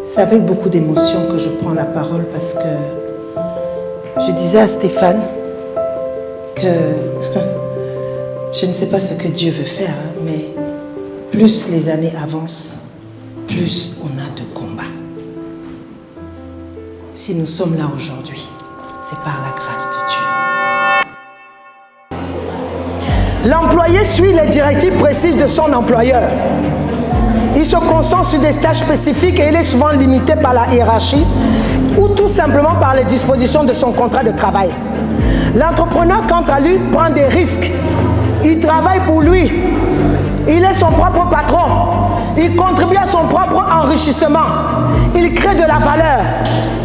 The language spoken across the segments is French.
C'est avec beaucoup d'émotion que je prends la parole parce que je disais à Stéphane que je ne sais pas ce que Dieu veut faire, mais plus les années avancent, plus on a de combats. Si nous sommes là aujourd'hui, c'est par la grâce de Dieu. L'employé suit les directives précises de son employeur. Il se concentre sur des tâches spécifiques et il est souvent limité par la hiérarchie ou tout simplement par les dispositions de son contrat de travail. L'entrepreneur, quant à lui, prend des risques. Il travaille pour lui. Il est son propre patron. Il contribue à son propre enrichissement. Il crée de la valeur.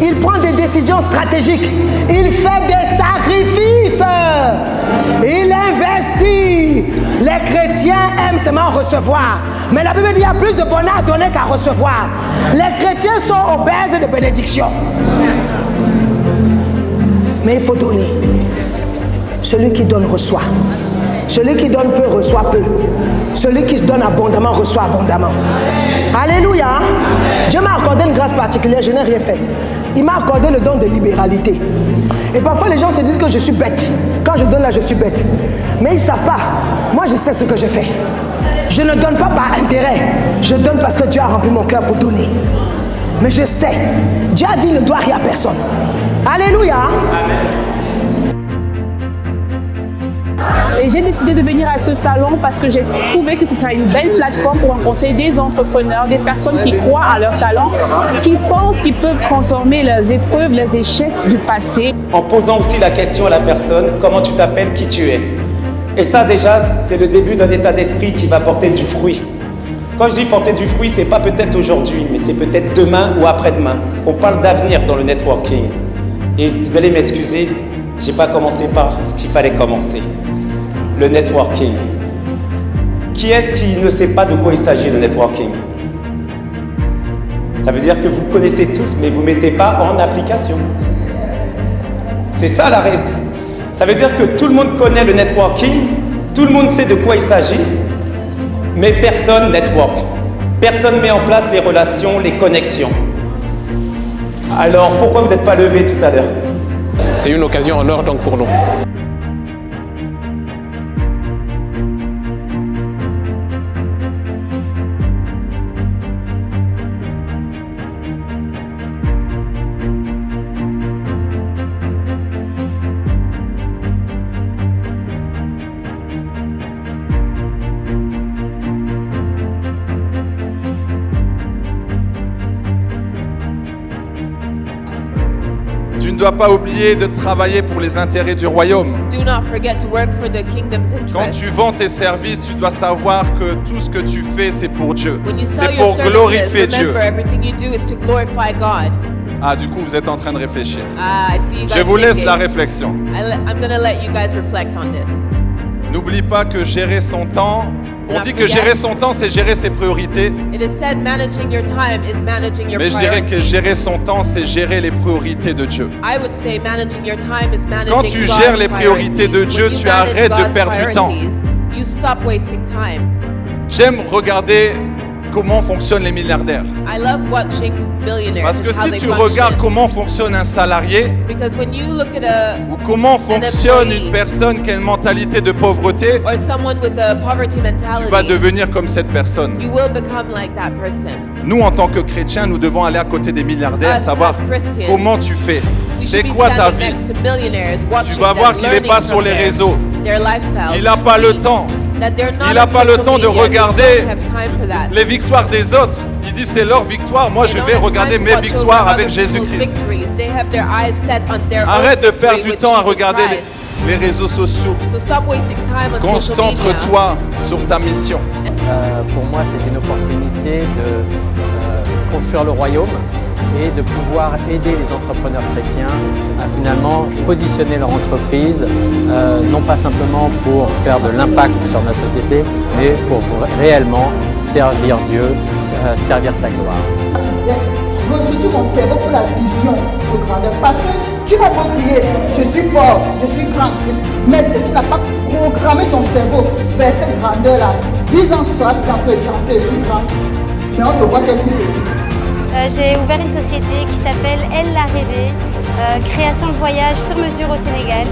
Il prend des décisions stratégiques. Il fait des sacrifices. Il investit. Les chrétiens aiment seulement recevoir. Mais la Bible dit qu'il y a plus de bonheur à donner qu'à recevoir. Les chrétiens sont obèses de bénédiction. Mais il faut donner. Celui qui donne reçoit. Celui qui donne peu reçoit peu. Celui qui se donne abondamment reçoit abondamment. Alléluia. Dieu m'a accordé une grâce particulière, je n'ai rien fait. Il m'a accordé le don de libéralité. Et parfois les gens se disent que je suis bête. Quand je donne là, je suis bête. Mais ils ne savent pas. Moi, je sais ce que je fais. Je ne donne pas par intérêt. Je donne parce que Dieu a rempli mon cœur pour donner. Mais je sais. Dieu a dit il ne doit rien à personne. Alléluia. Amen. Et j'ai décidé de venir à ce salon parce que j'ai trouvé que c'était une belle plateforme pour rencontrer des entrepreneurs, des personnes qui croient à leur talent, qui pensent qu'ils peuvent transformer leurs épreuves, leurs échecs du passé. En posant aussi la question à la personne, comment tu t'appelles, qui tu es. Et ça déjà, c'est le début d'un état d'esprit qui va porter du fruit. Quand je dis porter du fruit, c'est pas peut-être aujourd'hui, mais c'est peut-être demain ou après-demain. On parle d'avenir dans le networking. Et vous allez m'excuser, j'ai pas commencé par ce qu'il fallait commencer. Le networking. Qui est-ce qui ne sait pas de quoi il s'agit, le networking? Ça veut dire que vous connaissez tous, mais vous ne mettez pas en application. C'est ça la réalité. Ça veut dire que tout le monde connaît le networking, tout le monde sait de quoi il s'agit, mais personne network. Personne ne met en place les relations, les connexions. Alors pourquoi vous n'êtes pas levé tout à l'heure? C'est une occasion en or donc pour nous. Tu ne dois pas oublier de travailler pour les intérêts du royaume. Do not forget to work for the kingdom's Quand interest. tu vends tes services, tu dois savoir que tout ce que tu fais, c'est pour Dieu. When you C'est sell your pour services, glorifier Dieu. remember everything you do is to glorify God. Ah, du coup, vous êtes en train de réfléchir. I see you guys Je vous laisse thinking. la réflexion. I'm going to let you guys reflect on this. N'oublie pas que gérer son temps, on Not dit que forget. gérer son temps, c'est gérer ses priorités. It is said managing your time is managing your Mais je dirais que priorities. gérer son temps, c'est gérer les priorités de Dieu. I would say managing your time is managing Quand tu God's gères les priorités de priorities. Dieu, When you tu manage arrêtes de God's perdre du temps. priorities, you stop wasting time. J'aime regarder comment fonctionnent les milliardaires. I love watching billionaires Parce que and how si they tu function. regardes comment fonctionne un salarié, Because when you look at a ou comment fonctionne employee. une personne qui a une mentalité de pauvreté, or someone with a poverty tu mentality, vas devenir comme cette personne. you will become like that person. Nous, en tant que chrétiens, nous devons aller à côté des milliardaires, Us savoir as Christians, comment tu fais. You C'est should be quoi ta standing vie? next to millionaires, Tu watching vas them, voir qu'il n'est learning pas sur from les their- réseaux. their lifestyle. Il n'a You pas le see temps. that they're not Il n'a on pas le social temps de media. They regarder don't have time for that. les victoires des autres. Il dit c'est leur victoire, moi They je don't vais have regarder time to mes watch over victoires other avec people's Jésus-Christ. victories. They have their eyes set on their own Arrête de victory perdre du with temps à Jesus regarder Christ. les réseaux sociaux. So stop wasting time on social media. Concentre-toi sur ta mission. Pour moi, c'est une opportunité de construire le royaume et de pouvoir aider les entrepreneurs chrétiens à finalement positionner leur entreprise, non pas simplement pour faire de l'impact sur notre société, mais pour réellement servir Dieu, servir sa gloire. Surtout mon cerveau pour la vision de grandeur. Parce que Tu vas pas crier, je suis fort, je suis grand. Mais si tu n'as pas programmé ton cerveau vers cette grandeur-là, 10 ans tu seras en train de chanter, je suis grand. Mais on te voit que tu es petit. J'ai ouvert une société qui s'appelle Elle l'a rêvé, création de voyages sur mesure au Sénégal,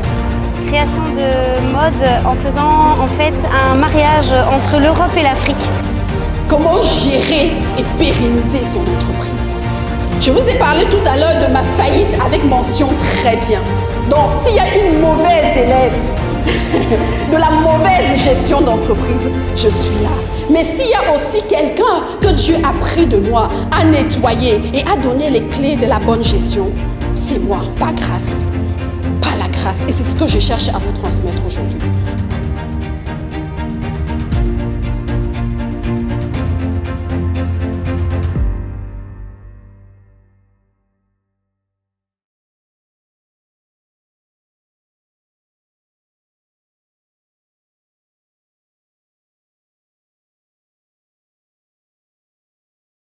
création de mode en faisant en fait un mariage entre l'Europe et l'Afrique. Comment gérer et pérenniser son entreprise? Je vous ai parlé tout à l'heure de ma faillite avec mention très bien. Donc s'il y a une mauvaise élève de la mauvaise gestion d'entreprise, je suis là. Mais s'il y a aussi quelqu'un que Dieu a pris de moi, à nettoyer et à donner les clés de la bonne gestion, c'est moi, pas grâce. Pas la grâce. Et c'est ce que je cherche à vous transmettre aujourd'hui.